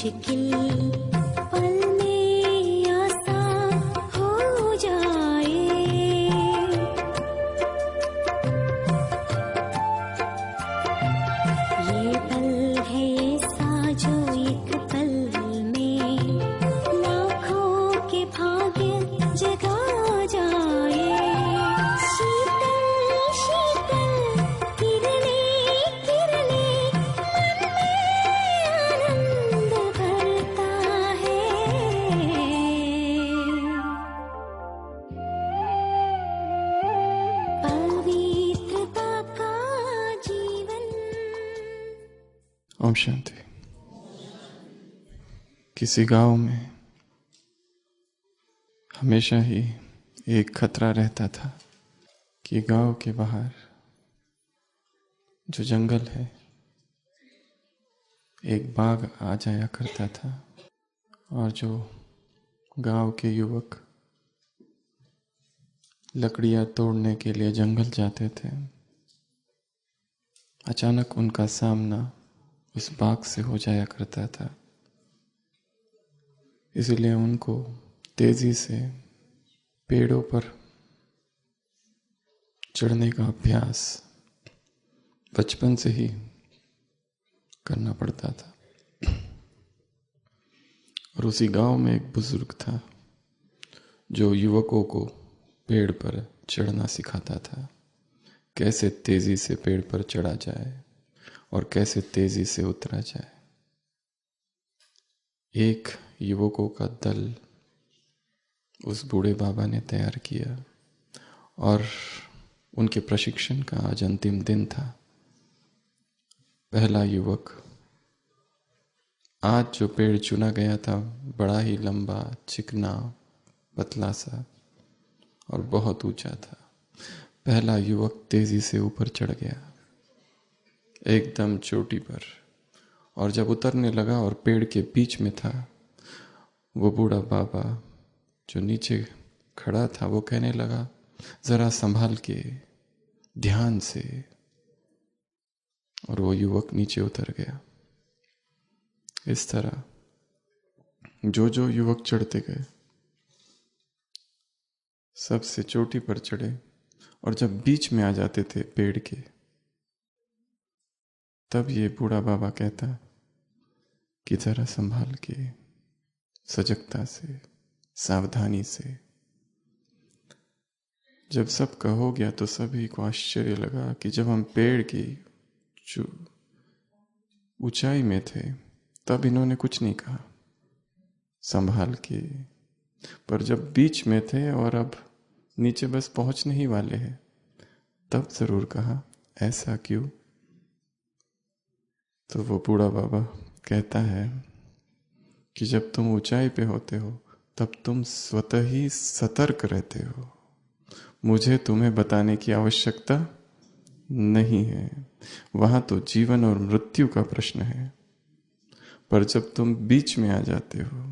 मुश्किल पल में आसान हो जाए। ये पल है ऐसा जो एक पल में लाखों के भाग्य जगा जाए। शीतल शीतल किरणें किरणें मन में आनंद भरता है। पवित्रता का जीवन। ओम शांति। किसी गांव में हमेशा ही एक खतरा रहता था कि गांव के बाहर जो जंगल है, एक बाघ आ जाया करता था और जो गांव के युवक लकड़ियां तोड़ने के लिए जंगल जाते थे, अचानक उनका सामना उस बाघ से हो जाया करता था। इसलिए उनको तेजी से पेड़ों पर चढ़ने का अभ्यास बचपन से ही करना पड़ता था। और उसी गांव में एक बुजुर्ग था जो युवकों को पेड़ पर चढ़ना सिखाता था, कैसे तेजी से पेड़ पर चढ़ा जाए और कैसे तेजी से उतरा जाए। एक युवकों का दल उस बूढ़े बाबा ने तैयार किया और उनके प्रशिक्षण का आज अंतिम दिन था। पहला युवक, आज जो पेड़ चुना गया था बड़ा ही लंबा, चिकना, पतला सा और बहुत ऊंचा था। पहला युवक तेजी से ऊपर चढ़ गया, एकदम चोटी पर। और जब उतरने लगा और पेड़ के बीच में था, वो बूढ़ा बाबा जो नीचे खड़ा था वो कहने लगा, जरा संभाल के, ध्यान से। और वो युवक नीचे उतर गया। इस तरह जो जो युवक चढ़ते गए, सबसे चोटी पर चढ़े और जब बीच में आ जाते थे पेड़ के, तब ये बूढ़ा बाबा कहता कि जरा संभाल के, सजगता से, सावधानी से। जब सबका हो गया तो सभी को आश्चर्य लगा कि जब हम पेड़ की ऊंचाई में थे तब इन्होंने कुछ नहीं कहा, संभाल के। पर जब बीच में थे और अब नीचे बस पहुंचने ही वाले हैं, तब जरूर कहा, ऐसा क्यों? तो वो बूढ़ा बाबा कहता है कि जब तुम ऊंचाई पे होते हो तब तुम स्वतः ही सतर्क रहते हो। मुझे तुम्हें बताने की आवश्यकता नहीं है। वहां तो जीवन और मृत्यु का प्रश्न है। पर जब तुम बीच में आ जाते हो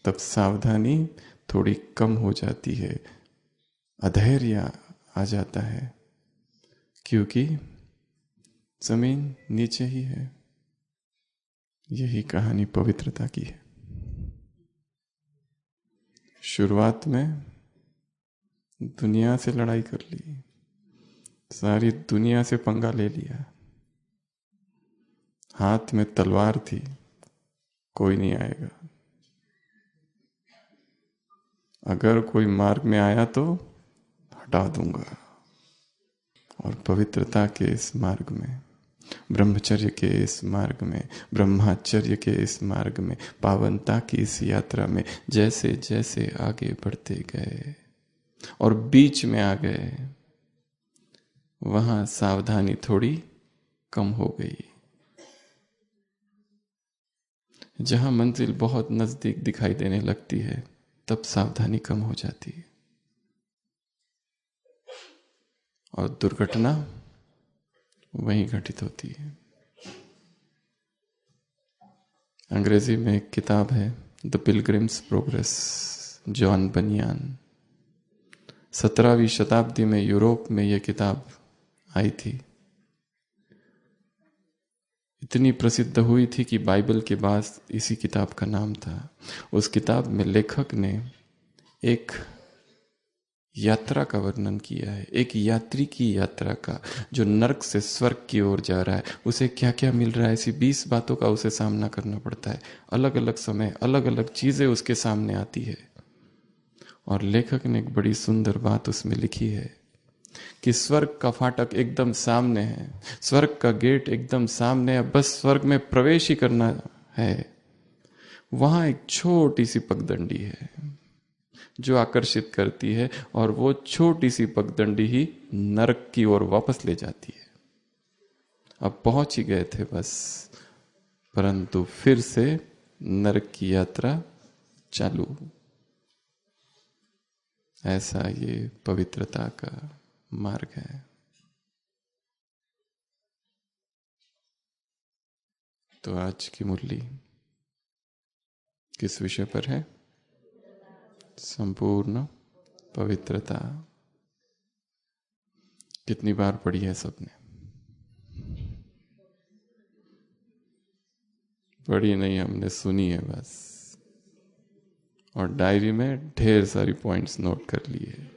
तब सावधानी थोड़ी कम हो जाती है, अधैर्य आ जाता है, क्योंकि जमीन नीचे ही है। यही कहानी पवित्रता की है। शुरुआत में दुनिया से लड़ाई कर ली, सारी दुनिया से पंगा ले लिया, हाथ में तलवार थी, कोई नहीं आएगा, अगर कोई मार्ग में आया तो हटा दूंगा। और पवित्रता के इस मार्ग में, ब्रह्मचर्य के इस मार्ग में, ब्रह्मचर्य के इस मार्ग में, पावनता की इस यात्रा में जैसे जैसे आगे बढ़ते गए और बीच में आ गए, वहां सावधानी थोड़ी कम हो गई। जहां मंजिल बहुत नजदीक दिखाई देने लगती है तब सावधानी कम हो जाती है और दुर्घटना वहीं घटित होती है। अंग्रेजी में एक किताब है, द पिलग्रिम्स प्रोग्रेस, जॉन बनियान। 17वीं शताब्दी में यूरोप में यह किताब आई थी। इतनी प्रसिद्ध हुई थी कि बाइबल के बाद इसी किताब का नाम था। उस किताब में लेखक ने एक यात्रा का वर्णन किया है, एक यात्री की यात्रा का, जो नरक से स्वर्ग की ओर जा रहा है। उसे क्या क्या मिल रहा है, ऐसी 20 बातों का उसे सामना करना पड़ता है। अलग अलग समय अलग अलग चीजें उसके सामने आती है। और लेखक ने एक बड़ी सुंदर बात उसमें लिखी है कि स्वर्ग का फाटक एकदम सामने है, स्वर्ग का गेट एकदम सामने है, बस स्वर्ग में प्रवेश ही करना है। वहां एक छोटी सी पगडंडी है जो आकर्षित करती है, और वो छोटी सी पगडंडी ही नरक की ओर वापस ले जाती है। अब पहुंच ही गए थे बस, परंतु फिर से नरक की यात्रा चालू। ऐसा ये पवित्रता का मार्ग है। तो आज की मुरली किस विषय पर है? संपूर्ण पवित्रता। कितनी बार पढ़ी है सबने? पढ़ी नहीं, हमने सुनी है बस, और डायरी में ढेर सारी पॉइंट्स नोट कर लिए,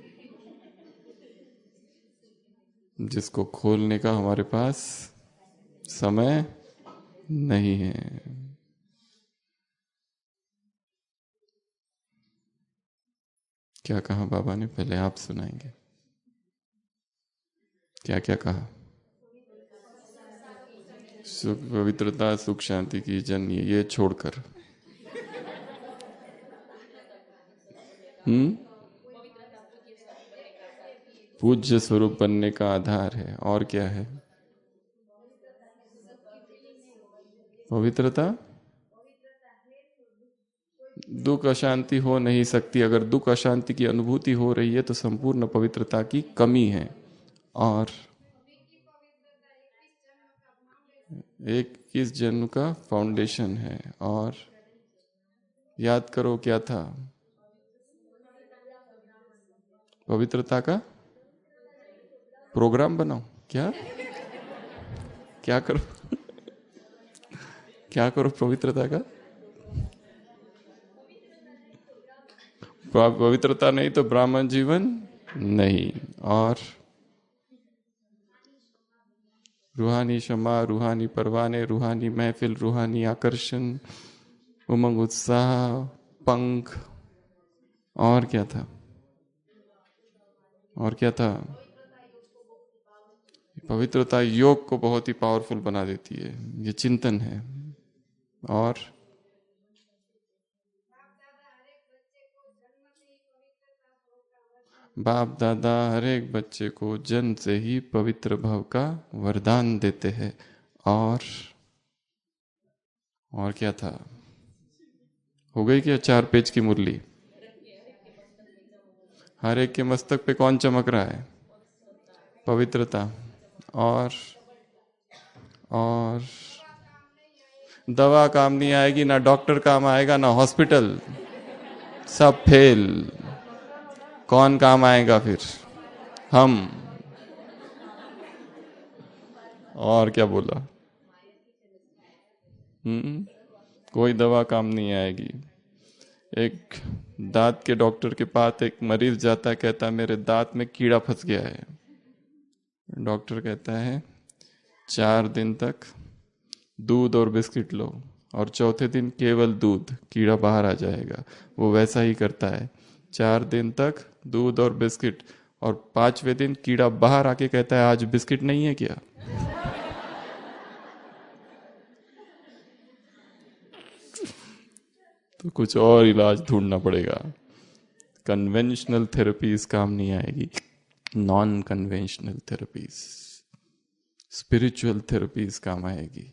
जिसको खोलने का हमारे पास समय नहीं है। क्या कहा बाबा ने? पहले आप सुनाएंगे। क्या क्या कहा? सुख पवित्रता, सुख शांति की जन, ये छोड़कर पूज्य स्वरूप बनने का आधार है। और क्या है? पवित्रता। दुख अशांति हो नहीं सकती। अगर दुख अशांति की अनुभूति हो रही है तो संपूर्ण पवित्रता की कमी है। और 21 जन्म का फाउंडेशन है। और याद करो क्या था? पवित्रता का प्रोग्राम बनाओ। क्या क्या करो? क्या करो पवित्रता का? पवित्रता नहीं तो ब्राह्मण जीवन नहीं। और रूहानी क्षमा, रूहानी परवाने, रूहानी महफिल, रूहानी आकर्षण, उमंग, उत्साह, पंख। और क्या था? और क्या था? पवित्रता योग को बहुत ही पावरफुल बना देती है, ये चिंतन है। और बाप दादा हर एक बच्चे को जन्म से ही पवित्र भाव का वरदान देते हैं। और क्या था? हो गई क्या 4 पेज की मुरली? हर एक के मस्तक पे कौन चमक रहा है? पवित्रता। और दवा काम नहीं आएगी, ना डॉक्टर काम आएगा, ना हॉस्पिटल, सब फेल। कौन काम आएगा फिर? हम। और क्या बोला? कोई दवा काम नहीं आएगी। एक दांत के डॉक्टर के पास एक मरीज जाता है, कहता है मेरे दांत में कीड़ा फंस गया है। डॉक्टर कहता है 4 दिन तक दूध और बिस्किट लो, और चौथे दिन केवल दूध, कीड़ा बाहर आ जाएगा। वो वैसा ही करता है, 4 दिन तक दूध और बिस्किट, और 5वें दिन कीड़ा बाहर आके कहता है आज बिस्किट नहीं है क्या? तो कुछ और इलाज ढूंढना पड़ेगा। कन्वेंशनल थेरेपीज काम नहीं आएगी, non conventional therapies, spiritual therapies काम आएगी।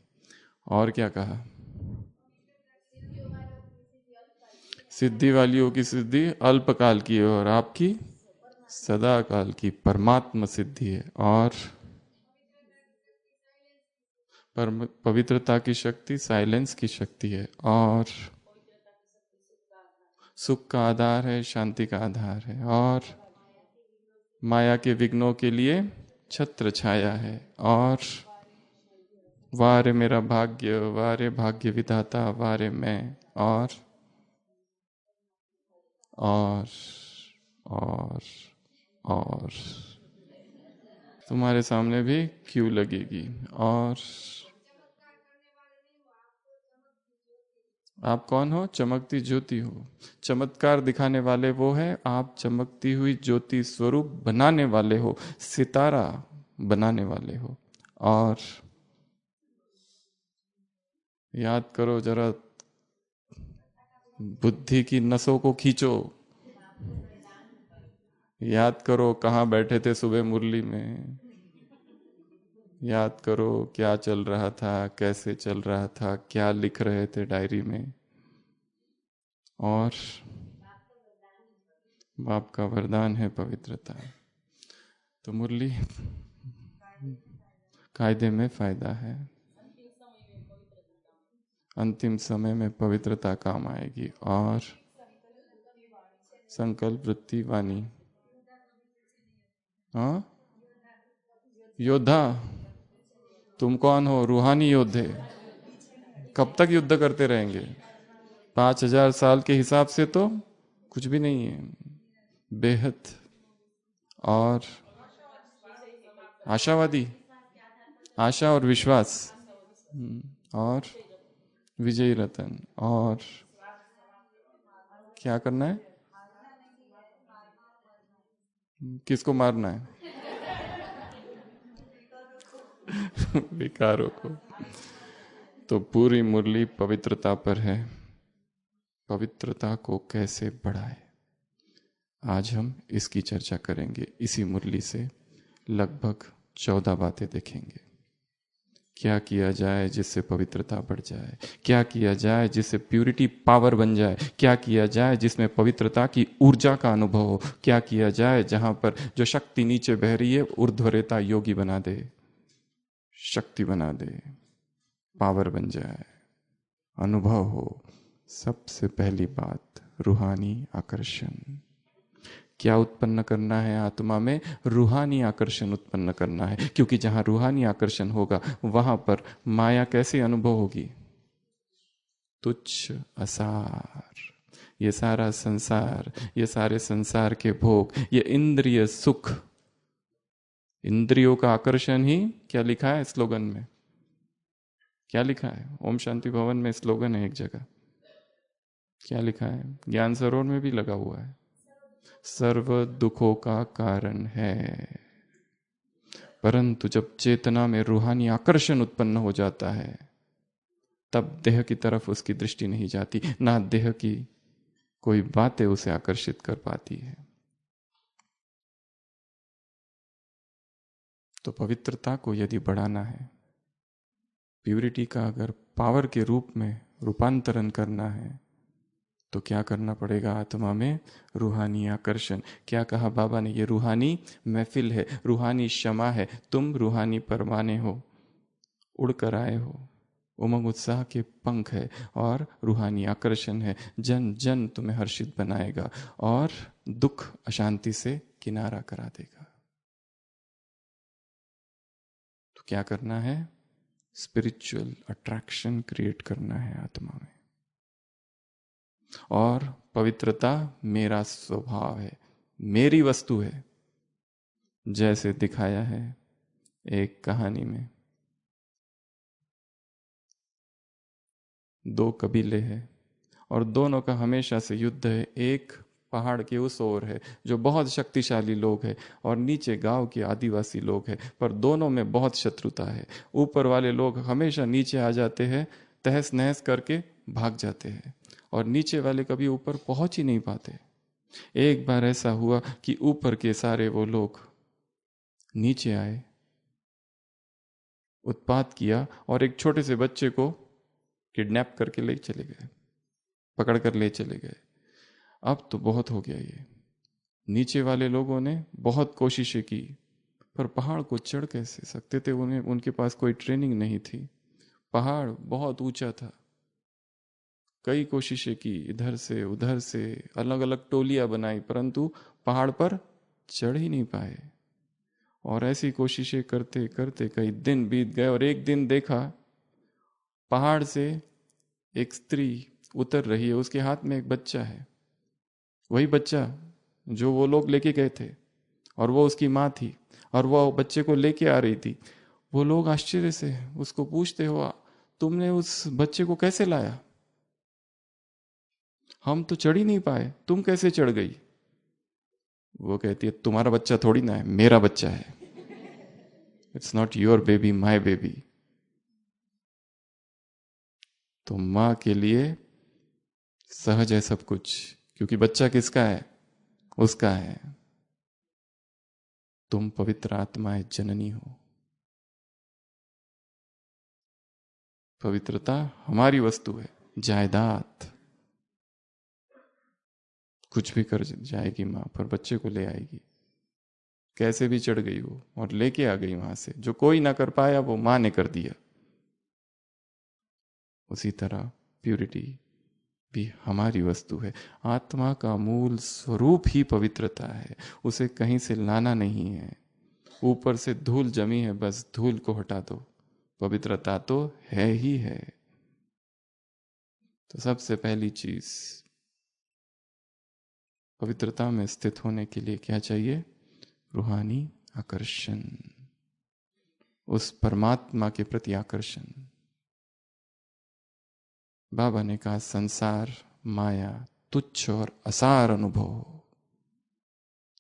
और क्या कहा? सिद्धि वालियों की सिद्धि अल्पकाल की है, और आपकी सदा काल की परमात्मा सिद्धि है। और पवित्रता की शक्ति साइलेंस की शक्ति है। और सुख का आधार है, शांति का आधार है। और माया के विघ्नों के लिए छत्र छाया है। और वाह रे मेरा भाग्य, वाह रे भाग्य विधाता, वाह रे मैं। और और और तुम्हारे सामने भी क्यों लगेगी। और आप कौन हो? चमकती ज्योति हो। चमत्कार दिखाने वाले वो है, आप चमकती हुई ज्योति स्वरूप बनाने वाले हो, सितारा बनाने वाले हो। और याद करो जरा, बुद्धि की नसों को खींचो, याद करो कहाँ बैठे थे सुबह मुरली में, याद करो क्या चल रहा था, कैसे चल रहा था, क्या लिख रहे थे डायरी में। और बाप का वरदान है पवित्रता। तो मुरली कायदे में फायदा है, अंतिम समय में पवित्रता काम आएगी। और संकल्प वृत्ति वाणी। हाँ, योद्धा। तुम कौन हो? रूहानी योद्धे। कब तक युद्ध करते रहेंगे? 5,000 साल के हिसाब से तो कुछ भी नहीं है, बेहद। और आशावादी, आशा और विश्वास। और विजयी रतन। और क्या करना है? किसको मारना है? विकारों को। तो पूरी मुरली पवित्रता पर है। पवित्रता को कैसे बढ़ाए, आज हम इसकी चर्चा करेंगे। इसी मुरली से लगभग 14 बातें देखेंगे। क्या किया जाए जिससे पवित्रता बढ़ जाए, क्या किया जाए जिससे प्यूरिटी पावर बन जाए, क्या किया जाए जिसमें पवित्रता की ऊर्जा का अनुभव हो, क्या किया जाए जहां पर जो शक्ति नीचे बह रही है ऊर्ध्वरेता योगी बना दे, शक्ति बना दे, पावर बन जाए, अनुभव हो। सबसे पहली बात रूहानी आकर्षण। क्या उत्पन्न करना है आत्मा में? रूहानी आकर्षण उत्पन्न करना है, क्योंकि जहां रूहानी आकर्षण होगा वहां पर माया कैसे अनुभव होगी? तुच्छ, असार। ये सारा संसार, ये सारे संसार के भोग, ये इंद्रिय सुख, इंद्रियों का आकर्षण ही क्या लिखा है स्लोगन में? क्या लिखा है? ओम शांति भवन में स्लोगन है एक जगह, क्या लिखा है? ज्ञान सरोवर में भी लगा हुआ है, सर्व दुखों का कारण है। परंतु जब चेतना में रूहानी आकर्षण उत्पन्न हो जाता है तब देह की तरफ उसकी दृष्टि नहीं जाती, ना देह की कोई बातें उसे आकर्षित कर पाती है। तो पवित्रता को यदि बढ़ाना है, प्यूरिटी का अगर पावर के रूप में रूपांतरण करना है, तो क्या करना पड़ेगा? आत्मा में रूहानी आकर्षण। क्या कहा बाबा ने? ये रूहानी महफिल है, रूहानी क्षमा है, तुम रूहानी परवाने हो, उड़कर आए हो, उमंग उत्साह के पंख है और रूहानी आकर्षण है। जन जन तुम्हें हर्षित बनाएगा और दुख अशांति से किनारा करा देगा। तो क्या करना है? स्पिरिचुअल अट्रैक्शन क्रिएट करना है आत्मा में। और पवित्रता मेरा स्वभाव है, मेरी वस्तु है। जैसे दिखाया है एक कहानी में, 2 कबीले हैं और दोनों का हमेशा से युद्ध है। एक पहाड़ के उस ओर है जो बहुत शक्तिशाली लोग हैं और नीचे गांव के आदिवासी लोग हैं, पर दोनों में बहुत शत्रुता है। ऊपर वाले लोग हमेशा नीचे आ जाते हैं, तहस नहस करके भाग जाते हैं और नीचे वाले कभी ऊपर पहुंच ही नहीं पाते। एक बार ऐसा हुआ कि ऊपर के सारे वो लोग नीचे आए, उत्पात किया और एक छोटे से बच्चे को किडनैप करके ले चले गए, पकड़ कर ले चले गए। अब तो बहुत हो गया ये। नीचे वाले लोगों ने बहुत कोशिशें की, पर पहाड़ को चढ़ कैसे सकते थे? उन्हें, उनके पास कोई ट्रेनिंग नहीं थी। पहाड़ बहुत ऊंचा था। कई कोशिशें की, इधर से उधर से अलग अलग टोलियां बनाई, परंतु पहाड़ पर चढ़ ही नहीं पाए। और ऐसी कोशिशें करते करते कई दिन बीत गए और एक दिन देखा पहाड़ से एक स्त्री उतर रही है, उसके हाथ में एक बच्चा है, वही बच्चा जो वो लोग लेके गए थे, और वो उसकी माँ थी, और वो बच्चे को लेके आ रही थी। वो लोग आश्चर्य से उसको पूछते हो, तुमने उस बच्चे को कैसे लाया? हम तो चढ़ ही नहीं पाए, तुम कैसे चढ़ गई? वो कहती है, तुम्हारा बच्चा थोड़ी ना है, मेरा बच्चा है। It's not your baby, my baby. तो माँ के लिए सहज है सब कुछ, क्योंकि बच्चा किसका है? उसका है। तुम पवित्र आत्माएं जननी हो। पवित्रता हमारी वस्तु है, जायदाद। कुछ भी कर जाएगी मां, पर बच्चे को ले आएगी। कैसे भी चढ़ गई वो और लेके आ गई वहां से, जो कोई ना कर पाया वो मां ने कर दिया। उसी तरह प्यूरिटी भी हमारी वस्तु है। आत्मा का मूल स्वरूप ही पवित्रता है, उसे कहीं से लाना नहीं है। ऊपर से धूल जमी है, बस धूल को हटा दो, पवित्रता तो है ही है। तो सबसे पहली चीज, पवित्रता में स्थित होने के लिए क्या चाहिए? रूहानी आकर्षण, उस परमात्मा के प्रति आकर्षण। बाबा ने कहा, संसार, माया, तुच्छ और असार अनुभव,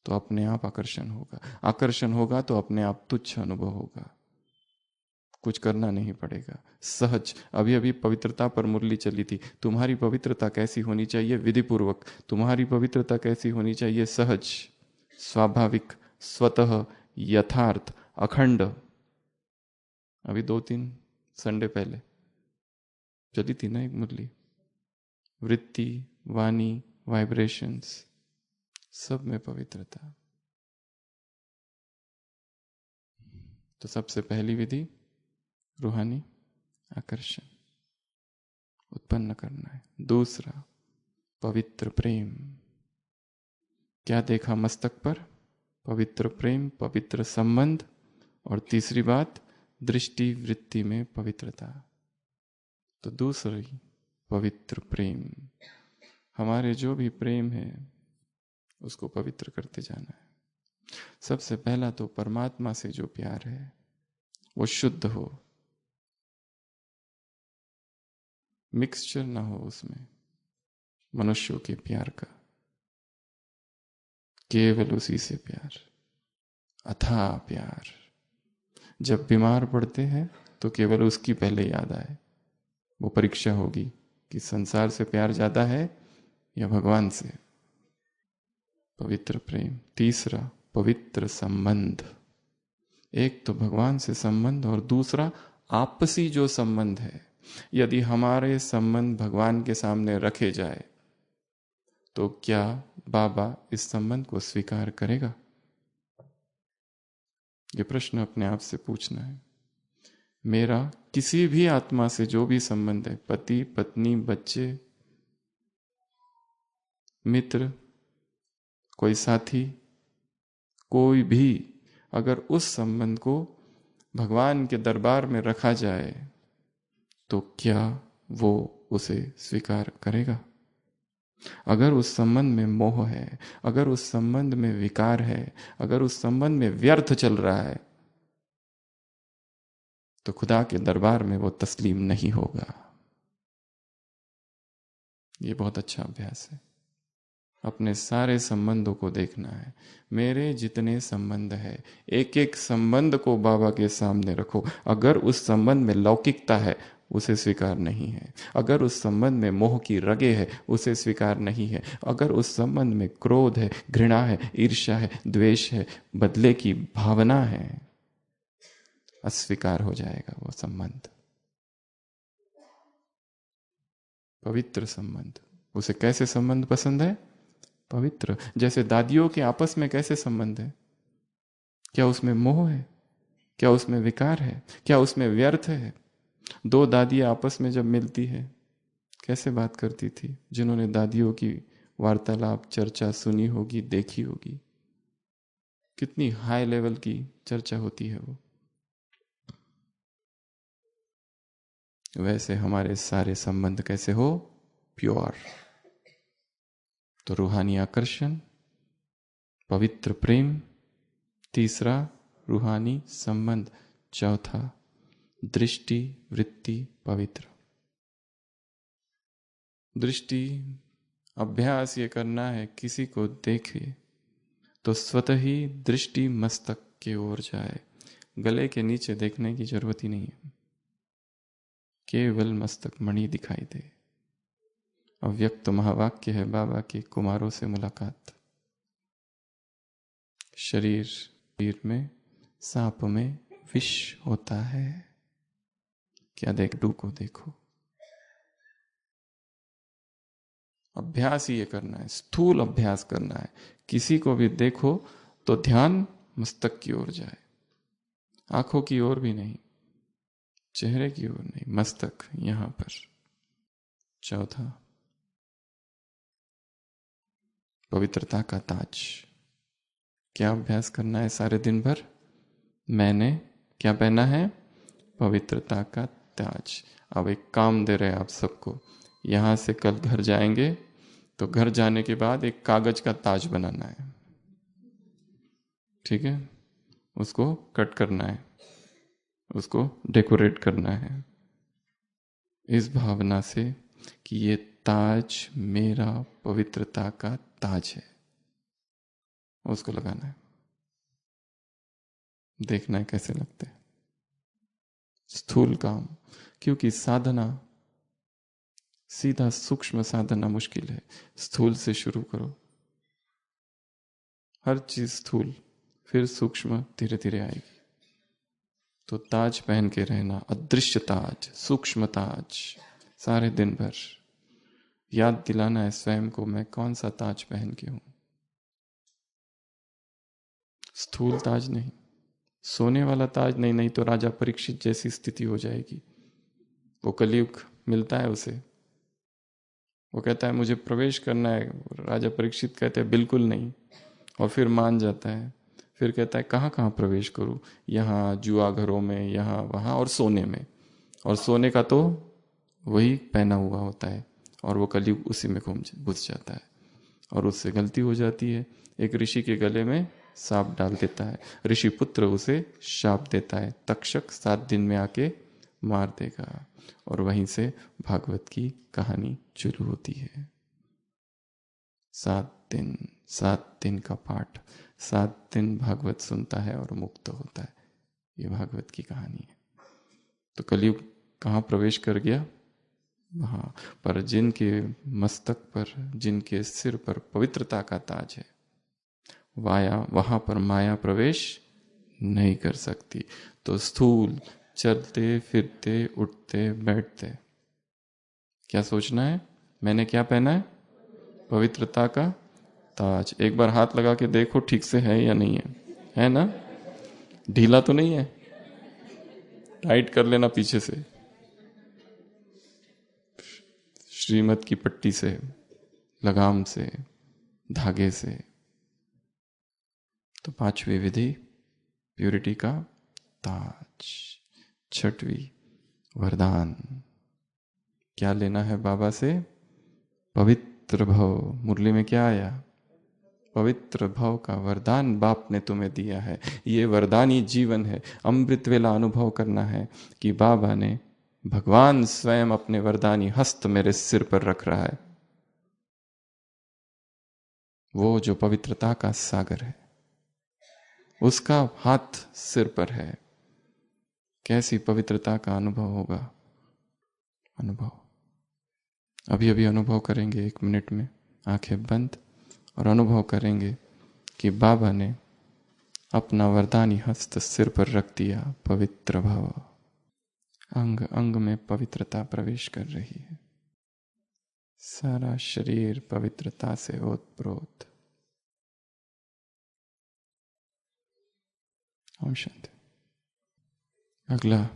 तो अपने आप आकर्षण होगा। आकर्षण होगा तो अपने आप तुच्छ अनुभव होगा, कुछ करना नहीं पड़ेगा, सहज। अभी अभी पवित्रता पर मुरली चली थी। तुम्हारी पवित्रता कैसी होनी चाहिए? विधिपूर्वक। तुम्हारी पवित्रता कैसी होनी चाहिए? सहज, स्वाभाविक, स्वतः, यथार्थ, अखंड। अभी 2-3 संडे पहले चली थी ना एक मुरली। वृत्ति, वाणी, वाइब्रेशंस, सब में पवित्रता। तो सबसे पहली विधि रूहानी आकर्षण उत्पन्न करना है। दूसरा, पवित्र प्रेम। क्या देखा मस्तक पर? पवित्र प्रेम, पवित्र संबंध। और तीसरी बात, दृष्टि वृत्ति में पवित्रता। तो दूसरी, पवित्र प्रेम। हमारे जो भी प्रेम है उसको पवित्र करते जाना है। सबसे पहला तो परमात्मा से जो प्यार है वो शुद्ध हो, मिक्सचर ना हो उसमें मनुष्यों के प्यार का, केवल उसी से प्यार, अथाह प्यार। जब बीमार पड़ते हैं तो केवल उसकी पहले याद आए। वो परीक्षा होगी कि संसार से प्यार ज्यादा है या भगवान से। पवित्र प्रेम। तीसरा, पवित्र संबंध। एक तो भगवान से संबंध और दूसरा आपसी जो संबंध है। यदि हमारे संबंध भगवान के सामने रखे जाए तो क्या बाबा इस संबंध को स्वीकार करेगा? ये प्रश्न अपने आप से पूछना है। मेरा किसी भी आत्मा से जो भी संबंध है, पति, पत्नी, बच्चे, मित्र, कोई साथी, कोई भी, अगर उस संबंध को भगवान के दरबार में रखा जाए तो क्या वो उसे स्वीकार करेगा? अगर उस संबंध में मोह है, अगर उस संबंध में विकार है, अगर उस संबंध में व्यर्थ चल रहा है, तो खुदा के दरबार में वो तस्लीम नहीं होगा। ये बहुत अच्छा अभ्यास है। अपने सारे संबंधों को देखना है। मेरे जितने संबंध है, एक एक संबंध को बाबा के सामने रखो। अगर उस संबंध में लौकिकता है, उसे स्वीकार नहीं है। अगर उस संबंध में मोह की रगे है, उसे स्वीकार नहीं है। अगर उस संबंध में क्रोध है, घृणा है, ईर्ष्या है, द्वेष है, बदले की भावना है, अस्वीकार हो जाएगा वो संबंध। पवित्र संबंध। उसे कैसे संबंध पसंद है? पवित्र। जैसे दादियों के आपस में कैसे संबंध है? क्या उसमें मोह है? क्या उसमें विकार है? क्या उसमें व्यर्थ है? दो दादियां आपस में जब मिलती है कैसे बात करती थी? जिन्होंने दादियों की वार्तालाप, चर्चा सुनी होगी, देखी होगी, कितनी हाई लेवल की चर्चा होती है वो। वैसे हमारे सारे संबंध कैसे हो? प्योर। तो रूहानी आकर्षण, पवित्र प्रेम, तीसरा रूहानी संबंध, चौथा दृष्टि वृत्ति पवित्र। दृष्टि अभ्यास ये करना है, किसी को देखे तो स्वतः ही दृष्टि मस्तक की ओर जाए, गले के नीचे देखने की जरूरत ही नहीं है, केवल मस्तक मणि दिखाई दे। अव्यक्त महावाक्य है बाबा के कुमारों से मुलाकात। शरीर में सांप में विष होता है, क्या देख डू को देखो। अभ्यास ही ये करना है, स्थूल अभ्यास करना है। किसी को भी देखो तो ध्यान मस्तक की ओर जाए, आंखों की ओर भी नहीं, चेहरे की ओर नहीं, मस्तक यहां पर। चौथा पवित्रता का ताज। क्या अभ्यास करना है सारे दिन भर? मैंने क्या पहना है? पवित्रता का ताज। अब एक काम दे रहे हैं आप सबको, यहां से कल घर जाएंगे तो घर जाने के बाद एक कागज का ताज बनाना है, ठीक है? उसको कट करना है, उसको डेकोरेट करना है इस भावना से कि ये ताज मेरा पवित्रता का ताज है। उसको लगाना है, देखना है कैसे लगते हैं। स्थूल काम, क्योंकि साधना सीधा सूक्ष्म साधना मुश्किल है, स्थूल से शुरू करो। हर चीज स्थूल, फिर सूक्ष्म धीरे धीरे आएगी। तो ताज पहन के रहना, अदृश्य ताज, सूक्ष्म ताज, सारे दिन भर याद दिलाना है स्वयं को, मैं कौन सा ताज पहन के हूं। स्थूल ताज नहीं, सोने वाला ताज नहीं, नहीं तो राजा परीक्षित जैसी स्थिति हो जाएगी। वो कलयुग मिलता है उसे, वो कहता है मुझे प्रवेश करना है, राजा परीक्षित कहते हैं बिल्कुल नहीं, और फिर मान जाता है। फिर कहता है कहाँ कहाँ प्रवेश करूं, यहाँ जुआ घरों में, यहाँ वहाँ, और सोने में। और सोने का तो वही पहना हुआ होता है, और वो कलयुग उसी में घुस जाता है। और उससे गलती हो जाती है, एक ऋषि के गले में सांप डाल देता है, ऋषि पुत्र उसे शाप देता है, तक्षक 7 दिन में आके मार देगा। और वहीं से भागवत की कहानी शुरू होती है। 7 दिन का पाठ, 7 दिन भागवत सुनता है और मुक्त होता है। ये भागवत की कहानी है। तो कलयुग कहाँ प्रवेश कर गया? वहां पर जिनके मस्तक पर, जिनके सिर पर पवित्रता का ताज है, वहां पर माया प्रवेश नहीं कर सकती। तो स्थूल चलते फिरते उठते बैठते क्या सोचना है? मैंने क्या पहना है? पवित्रता का ताज। एक बार हाथ लगा के देखो ठीक से है या नहीं है ना? ढीला तो नहीं है? टाइट कर लेना पीछे से, श्रीमत की पट्टी से, लगाम से, धागे से। तो 5वीं विधि प्यूरिटी का ताज। 6वीं वरदान, क्या लेना है बाबा से? पवित्र भव। मुरली में क्या आया? पवित्र भव का वरदान बाप ने तुम्हें दिया है। ये वरदान ही जीवन है। अमृत वेला अनुभव करना है कि बाबा ने, भगवान स्वयं अपने वरदानी हस्त मेरे सिर पर रख रहा है। वो जो पवित्रता का सागर है, उसका हाथ सिर पर है। कैसी पवित्रता का अनुभव होगा? अनुभव अभी अभी अनुभव करेंगे 1 मिनट में, आंखें बंद, और अनुभव करेंगे कि बाबा ने अपना वरदानी हस्त सिर पर रख दिया। पवित्र भाव, अंग अंग में पवित्रता प्रवेश कर रही है। सारा शरीर पवित्रता से ओतप्रोत। ओम शांति। अगला,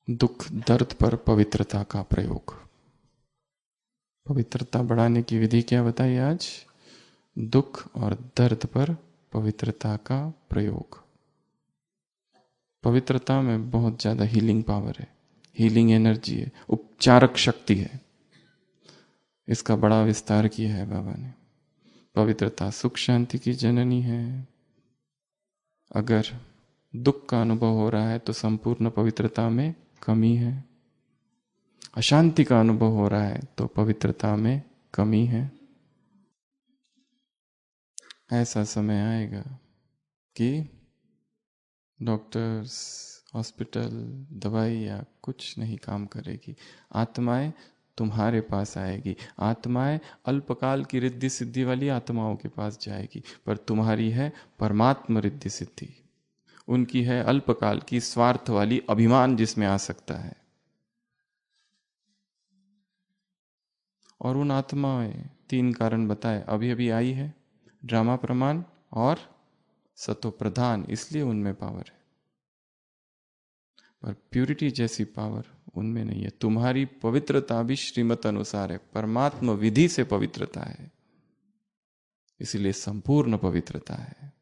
दुख दर्द पर पवित्रता का प्रयोग। पवित्रता बढ़ाने की विधि क्या बताई आज? दुख और दर्द पर पवित्रता का प्रयोग। पवित्रता में बहुत ज्यादा हीलिंग पावर है, हीलिंग एनर्जी है, उपचारक शक्ति है। इसका बड़ा विस्तार किया है बाबा ने। पवित्रता सुख शांति की जननी है। अगर दुख का अनुभव हो रहा है तो संपूर्ण पवित्रता में कमी है। अशांति का अनुभव हो रहा है तो पवित्रता में कमी है। ऐसा समय आएगा कि डॉक्टर्स, हॉस्पिटल, दवाइयाँ कुछ नहीं काम करेगी। आत्माएं तुम्हारे पास आएगी। आत्माएं अल्पकाल की रिद्धि सिद्धि वाली आत्माओं के पास जाएगी, पर तुम्हारी है परमात्म रिद्धि सिद्धि। उनकी है अल्पकाल की स्वार्थ वाली अभिमान जिसमें आ सकता है। और उन आत्माएं 3 कारण बताए, अभी अभी आई है, ड्रामा प्रमाण और सतो प्रधान, इसलिए उनमें पावर है। पर प्यूरिटी जैसी पावर उनमें नहीं है। तुम्हारी पवित्रता भी श्रीमत अनुसार है, परमात्म विधि से पवित्रता है, इसलिए संपूर्ण पवित्रता है।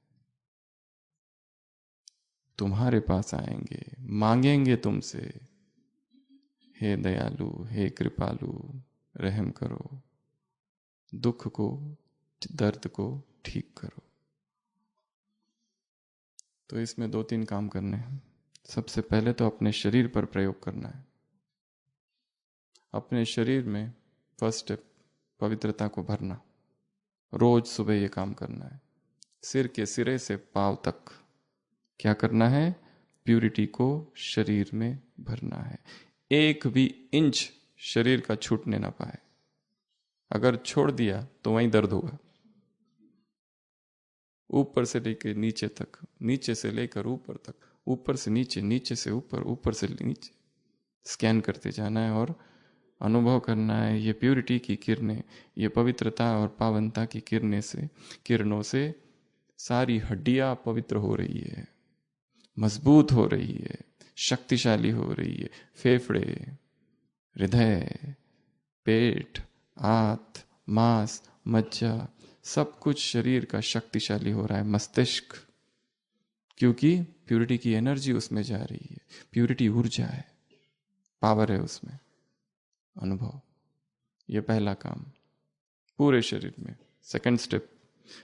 तुम्हारे पास आएंगे, मांगेंगे तुमसे, हे दयालु, हे कृपालु, रहम करो, दुख को, दर्द को ठीक करो। तो इसमें 2-3 काम करने हैं। सबसे पहले तो अपने शरीर पर प्रयोग करना है। अपने शरीर में फर्स्ट स्टेप पवित्रता को भरना। रोज सुबह ये काम करना है। सिर के सिरे से पांव तक क्या करना है? प्यूरिटी को शरीर में भरना है। 1 भी इंच शरीर का छूटने ना पाए। अगर छोड़ दिया तो वहीं दर्द होगा। ऊपर से लेकर नीचे तक, नीचे से लेकर ऊपर तक, ऊपर से नीचे, नीचे से ऊपर, ऊपर से नीचे स्कैन करते जाना है और अनुभव करना है ये प्यूरिटी की किरणें, ये पवित्रता और पावनता की किरणों से सारी हड्डियां पवित्र हो रही है, मजबूत हो रही है, शक्तिशाली हो रही है। फेफड़े, हृदय, पेट, आंत, मांस, मज्जा, सब कुछ शरीर का शक्तिशाली हो रहा है। मस्तिष्क, क्योंकि प्यूरिटी की एनर्जी उसमें जा रही है। प्यूरिटी ऊर्जा है, पावर है उसमें, अनुभव। ये पहला काम पूरे शरीर में। सेकंड स्टेप,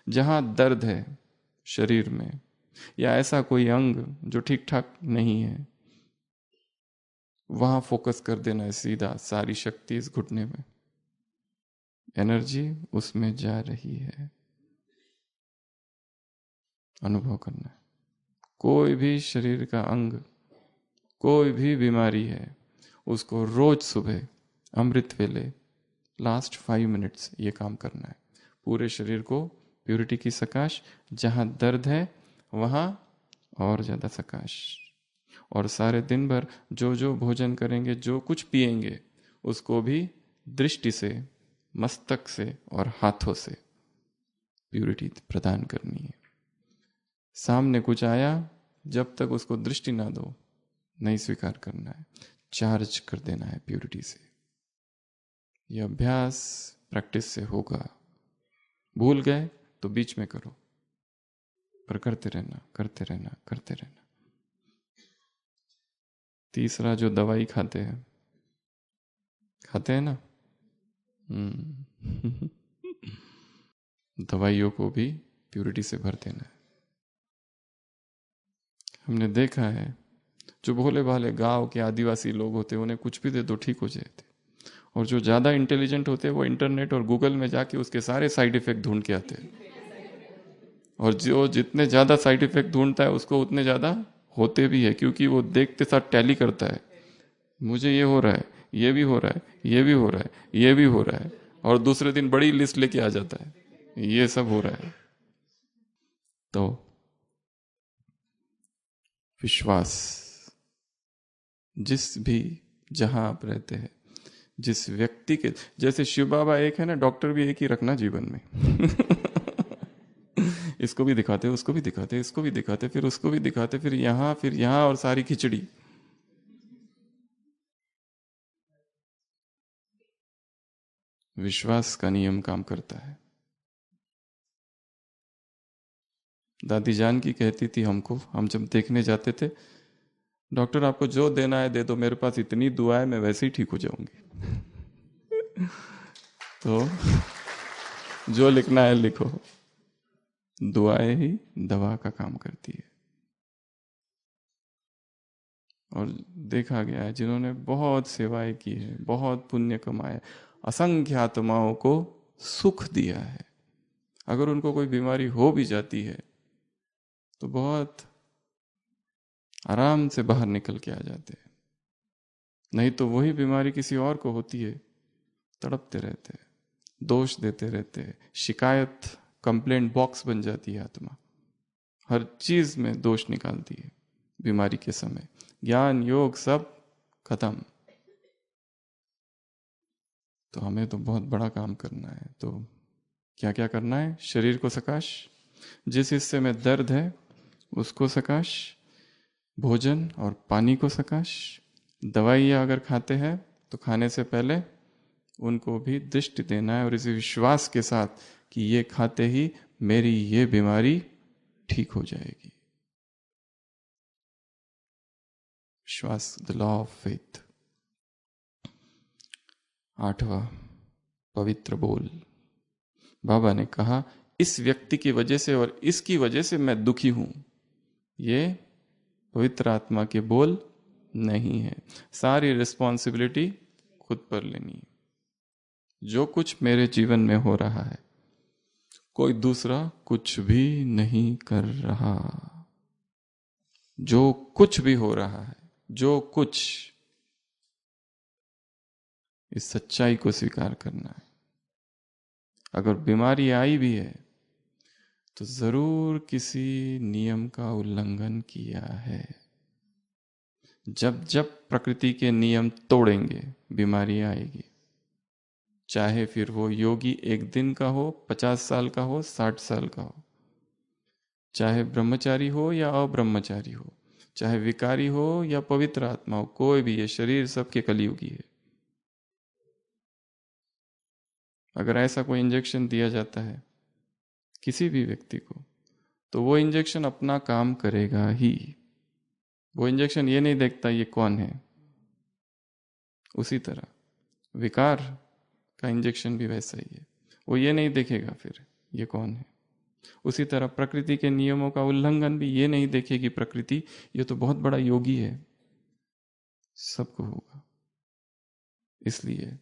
जहां दर्द है शरीर में या ऐसा कोई अंग जो ठीक ठाक नहीं है, वहां फोकस कर देना है सीधा। सारी शक्ति इस घुटने में, एनर्जी उसमें जा रही है, अनुभव करना है। कोई भी शरीर का अंग, कोई भी बीमारी है, उसको रोज सुबह अमृत वेले लास्ट 5 मिनट्स ये काम करना है। पूरे शरीर को प्यूरिटी की सकाश, जहां दर्द है वहां और ज्यादा सकाश। और सारे दिन भर जो जो भोजन करेंगे, जो कुछ पिएंगे, उसको भी दृष्टि से, मस्तक से और हाथों से प्यूरिटी प्रदान करनी है। सामने कुछ आया, जब तक उसको दृष्टि ना दो, नहीं स्वीकार करना है, चार्ज कर देना है प्यूरिटी से। यह अभ्यास प्रैक्टिस से होगा। भूल गए तो बीच में करो, पर करते रहना, करते रहना, करते रहना। तीसरा, जो दवाई खाते हैं ना, दवाइयों को भी प्यूरिटी से भर देना है। हमने देखा है, जो भोले भाले गांव के आदिवासी लोग होते हैं, उन्हें कुछ भी दे दो ठीक हो जाते। और जो ज्यादा इंटेलिजेंट होते हैं, वो इंटरनेट और गूगल में जाके उसके सारे साइड इफेक्ट ढूंढ के आते हैं। और जो जितने ज्यादा साइड इफेक्ट ढूंढता है, उसको उतने ज्यादा होते भी है, क्योंकि वो देखते साथ टैली करता है। मुझे ये हो रहा है, ये भी हो रहा है, ये भी हो रहा है, ये भी हो रहा है, और दूसरे दिन बड़ी लिस्ट लेके आ जाता है, ये सब हो रहा है। तो विश्वास, जिस भी जहां आप रहते हैं, जिस व्यक्ति के, जैसे शिव बाबा एक है ना, डॉक्टर भी एक ही रखना जीवन में। इसको भी दिखाते, उसको भी दिखाते, इसको भी दिखाते, फिर उसको भी दिखाते, फिर यहाँ और सारी खिचड़ी। विश्वास का नियम काम करता है। दादी जानकी कहती थी हमको, हम जब देखने जाते थे डॉक्टर आपको जो देना है दे दो, मेरे पास इतनी दुआ है, मैं वैसे ही ठीक हो जाऊंगी। तो जो लिखना है लिखो, दुआएं ही दवा का काम करती है। और देखा गया है जिन्होंने बहुत सेवाएं की है, बहुत पुण्य कमाए, असंख्य आत्माओं को सुख दिया है, अगर उनको कोई बीमारी हो भी जाती है तो बहुत आराम से बाहर निकल के आ जाते हैं। नहीं तो वही बीमारी किसी और को होती है, तड़पते रहते हैं, दोष देते रहते हैं, शिकायत कंप्लेंट बॉक्स बन जाती है आत्मा, हर चीज में दोष निकालती है बीमारी के समय। ज्ञान योग सब खत्म। तो हमें तो बहुत बड़ा काम करना है। तो क्या क्या करना है? शरीर को सकाश, जिस हिस्से में दर्द है उसको सकाश, भोजन और पानी को सकाश, दवाइयाँ अगर खाते हैं तो खाने से पहले उनको भी दृष्टि देना है और इसी विश्वास के साथ कि ये खाते ही मेरी ये बीमारी ठीक हो जाएगी। विश्वास, द लॉ ऑफ फेथ। 8वां, पवित्र बोल। बाबा ने कहा इस व्यक्ति की वजह से और इसकी वजह से मैं दुखी हूं, ये पवित्र आत्मा के बोल नहीं है। सारी रिस्पॉन्सिबिलिटी खुद पर लेनी है। जो कुछ मेरे जीवन में हो रहा है कोई दूसरा कुछ भी नहीं कर रहा। जो कुछ भी हो रहा है, जो कुछ, इस सच्चाई को स्वीकार करना है। अगर बीमारी आई भी है तो जरूर किसी नियम का उल्लंघन किया है। जब जब प्रकृति के नियम तोड़ेंगे बीमारी आएगी, चाहे फिर वो योगी 1 दिन का हो, 50 साल का हो, 60 साल का हो, चाहे ब्रह्मचारी हो या अब्रह्मचारी हो, चाहे विकारी हो या पवित्र आत्मा हो, कोई भी, ये शरीर सबके कलयुगी है। अगर ऐसा कोई इंजेक्शन दिया जाता है किसी भी व्यक्ति को तो वो इंजेक्शन अपना काम करेगा ही। वो इंजेक्शन ये नहीं देखता ये कौन है। उसी तरह विकार का इंजेक्शन भी वैसा ही है, वो ये नहीं देखेगा फिर ये कौन है। उसी तरह प्रकृति के नियमों का उल्लंघन भी ये नहीं देखेगी प्रकृति ये तो बहुत बड़ा योगी है, सबको होगा। इसलिए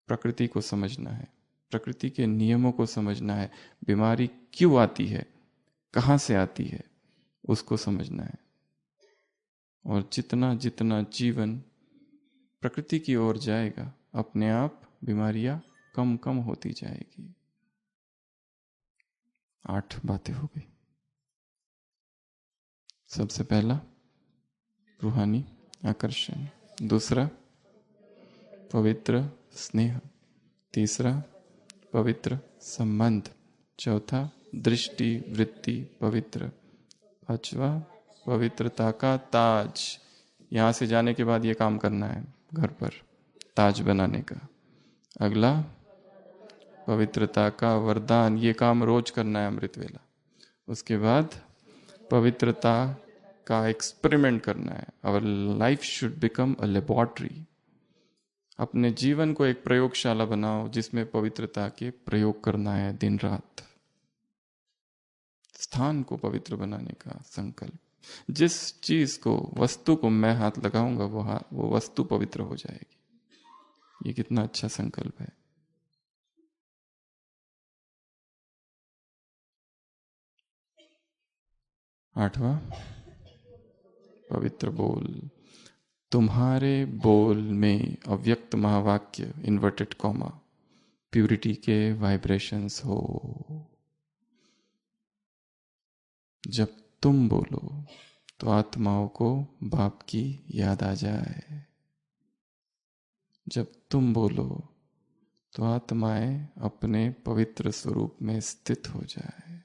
प्रकृति को समझना है, प्रकृति के नियमों को समझना है। बीमारी क्यों आती है, कहां से आती है, उसको समझना है। और जितना जितना जीवन प्रकृति की ओर जाएगा अपने आप बीमारियां कम कम होती जाएगी। 8 बातें हो गई। सबसे पहला रूहानी आकर्षण, दूसरा पवित्र स्नेह, तीसरा पवित्र संबंध, चौथा दृष्टि वृत्ति पवित्र, पांचवा पवित्रता का ताज। यहां से जाने के बाद ये काम करना है घर पर ताज बनाने का। अगला पवित्रता का वरदान, ये काम रोज करना है अमृत वेला। उसके बाद पवित्रता का एक्सपेरिमेंट करना है। Our life should become a laboratory. अपने जीवन को एक प्रयोगशाला बनाओ जिसमें पवित्रता के प्रयोग करना है दिन रात। स्थान को पवित्र बनाने का संकल्प। जिस चीज को, वस्तु को मैं हाथ लगाऊंगा वो वस्तु पवित्र हो जाएगी। ये कितना अच्छा संकल्प है। आठवां पवित्र बोल। तुम्हारे बोल में अव्यक्त महावाक्य इन्वर्टेड कॉमा प्यूरिटी के वाइब्रेशंस हो। जब तुम बोलो तो आत्माओं को बाप की याद आ जाए। जब तुम बोलो तो आत्माएं अपने पवित्र स्वरूप में स्थित हो जाए।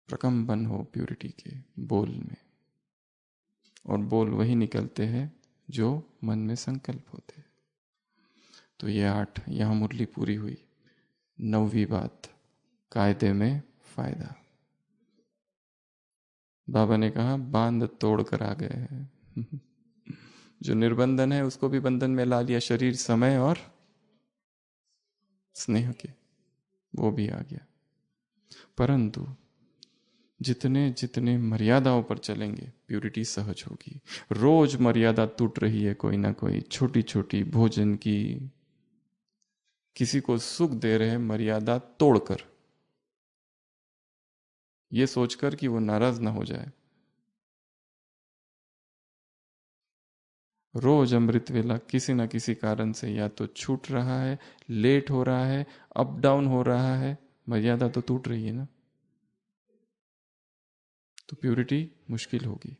प्रकंपन हो प्यूरिटी के बोल में। और बोल वही निकलते हैं जो मन में संकल्प होते हैं। तो ये 8, यहां मुरली पूरी हुई। 9वीं बात, कायदे में फायदा। बाबा ने कहा बांध तोड़ कर आ गए हैं। जो निर्बंधन है उसको भी बंधन में ला लिया, शरीर, समय और स्नेह के, वो भी आ गया। परंतु जितने जितने मर्यादाओं पर चलेंगे प्यूरिटी सहज होगी। रोज मर्यादा टूट रही है, कोई ना कोई छोटी छोटी भोजन की, किसी को सुख दे रहे मर्यादा तोड़कर, ये सोचकर कि वो नाराज ना हो जाए। रोज अमृत वेला किसी ना किसी कारण से या तो छूट रहा है, लेट हो रहा है, अप डाउन हो रहा है, मर्यादा तो टूट रही है ना। तो प्यूरिटी मुश्किल होगी।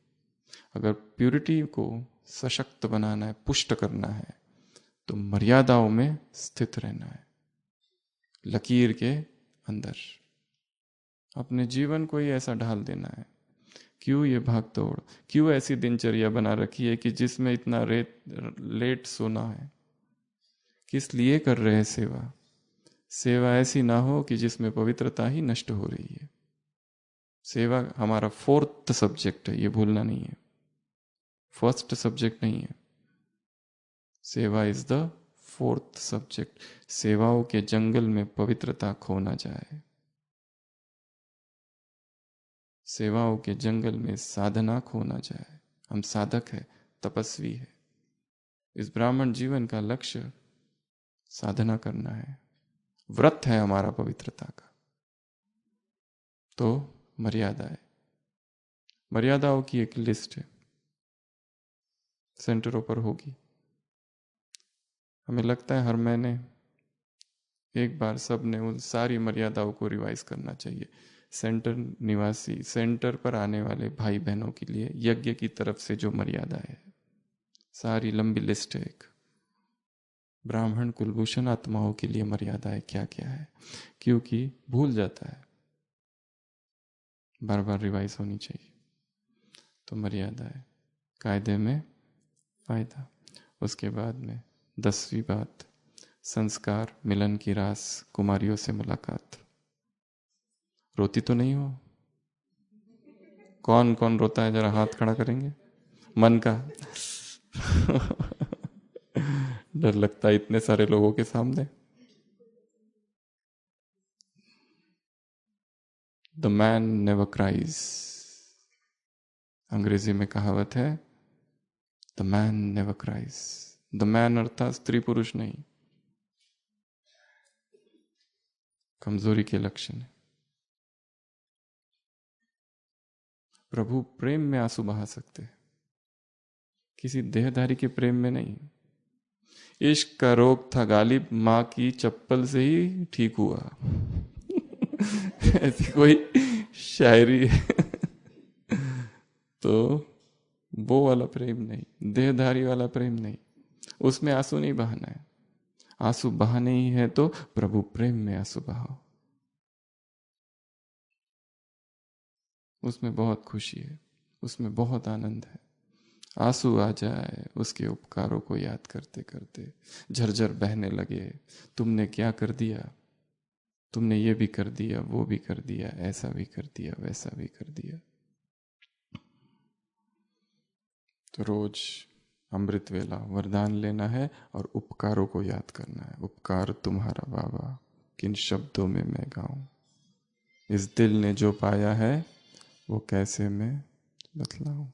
अगर प्यूरिटी को सशक्त बनाना है, पुष्ट करना है, तो मर्यादाओं में स्थित रहना है, लकीर के अंदर अपने जीवन को ही ऐसा ढाल देना है। क्यों ये भाग तोड़, क्यों ऐसी दिनचर्या बना रखी है कि जिसमें इतना लेट सोना है? किस लिए कर रहे हैं सेवा? सेवा ऐसी ना हो कि जिसमें पवित्रता ही नष्ट हो रही है। सेवा हमारा फोर्थ सब्जेक्ट है, ये भूलना नहीं है, फर्स्ट सब्जेक्ट नहीं है। सेवा इज द फोर्थ सब्जेक्ट। सेवाओं के जंगल में पवित्रता खो ना जाए, सेवाओं के जंगल में साधना खो ना जाए। हम साधक है, तपस्वी है। इस ब्राह्मण जीवन का लक्ष्य साधना करना है, व्रत है हमारा पवित्रता का। तो मर्यादा है, मर्यादाओं की एक लिस्ट है, सेंटरों पर होगी। हमें लगता है हर महीने एक बार सब ने उन सारी मर्यादाओं को रिवाइज करना चाहिए। सेंटर निवासी, सेंटर पर आने वाले भाई बहनों के लिए यज्ञ की तरफ से जो मर्यादा है, सारी लंबी लिस्ट है। एक ब्राह्मण कुलभूषण आत्माओं के लिए मर्यादा है, क्या क्या है, क्योंकि भूल जाता है, बार बार रिवाइज होनी चाहिए। तो मर्यादा है, कायदे में फायदा। उसके बाद में 10वीं बात, संस्कार, मिलन की रास, कुमारियों से मुलाकात। रोती तो नहीं हो? कौन कौन रोता है, जरा हाथ खड़ा करेंगे मन का। डर लगता है इतने सारे लोगों के सामने। द मैन नेवर क्राइज, अंग्रेजी में कहावत है, the man never cries. The man अर्थात स्त्री पुरुष नहीं, कमजोरी के लक्षण है। प्रभु प्रेम में आंसू बहा सकते हैं, किसी देहधारी के प्रेम में नहीं। इश्क का रोग था गालिब, मां की चप्पल से ही ठीक हुआ। ऐसी कोई शायरी है। तो वो वाला प्रेम नहीं, देहधारी वाला प्रेम नहीं, उसमें आंसू नहीं बहाना है। आंसू बहाने ही है तो प्रभु प्रेम में आंसू बहाओ, उसमें बहुत खुशी है, उसमें बहुत आनंद है। आंसू आ जाए उसके उपकारों को याद करते करते, झरझर बहने लगे। तुमने क्या कर दिया, तुमने ये भी कर दिया, वो भी कर दिया, ऐसा भी कर दिया, वैसा भी कर दिया। तो रोज अमृत वेला वरदान लेना है और उपकारों को याद करना है। उपकार तुम्हारा बाबा किन शब्दों में मैं गाऊं, इस दिल ने जो पाया है वो कैसे मैं बतलाऊं।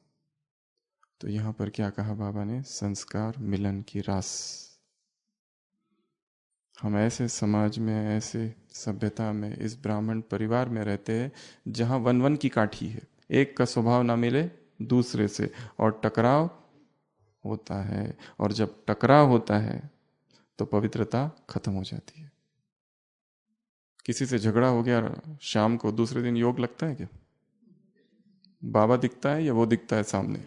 तो यहां पर क्या कहा बाबा ने, संस्कार, मिलन की रास। हम ऐसे समाज में, ऐसे सभ्यता में, इस ब्राह्मण परिवार में रहते हैं जहां वन वन की काठी है, एक का स्वभाव ना मिले दूसरे से, और टकराव होता है। और जब टकराव होता है तो पवित्रता खत्म हो जाती है। किसी से झगड़ा हो गया शाम को, दूसरे दिन योग लगता है क्या? बाबा दिखता है या वो दिखता है सामने?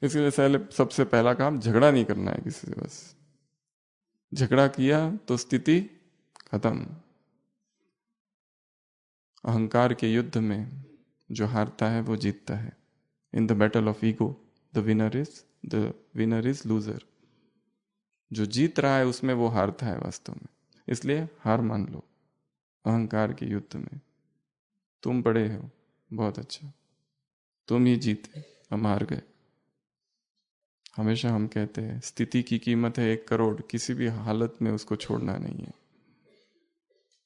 इसलिए सबसे पहला काम झगड़ा नहीं करना है किसी से। बस झगड़ा किया तो स्थिति खत्म। अहंकार के युद्ध में जो हारता है वो जीतता है। In the battle of ego the winner is loser. जो जीत रहा है उसमें वो हारता है वास्तव में। इसलिए हार मान लो अहंकार के युद्ध में। तुम बड़े हो, बहुत अच्छा, तुम ही जीते, हम हार गए। हमेशा हम कहते हैं स्थिति की कीमत है 1 करोड़, किसी भी हालत में उसको छोड़ना नहीं है।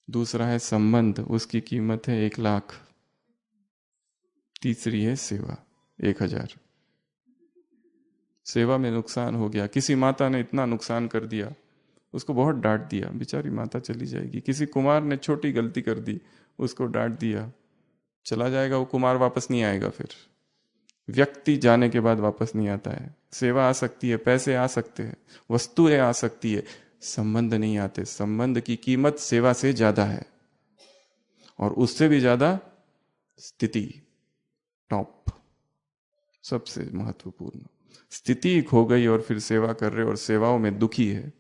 दूसरा है संबंध, उसकी कीमत है 1 लाख। तीसरी है सेवा, 1000। सेवा में नुकसान हो गया, किसी माता ने इतना नुकसान कर दिया, उसको बहुत डांट दिया, बेचारी माता चली जाएगी। किसी कुमार ने छोटी गलती कर दी, उसको डांट दिया, चला जाएगा वो कुमार, वापस नहीं आएगा। फिर व्यक्ति जाने के बाद वापस नहीं आता है। सेवा आ सकती है, पैसे आ सकते हैं, वस्तुएं आ सकती है, संबंध नहीं आते। संबंध की कीमत सेवा से ज्यादा है, और उससे भी ज्यादा स्थिति, टॉप, सबसे महत्वपूर्ण। स्थिति खो गई और फिर सेवा कर रहे और सेवाओं में दुखी है।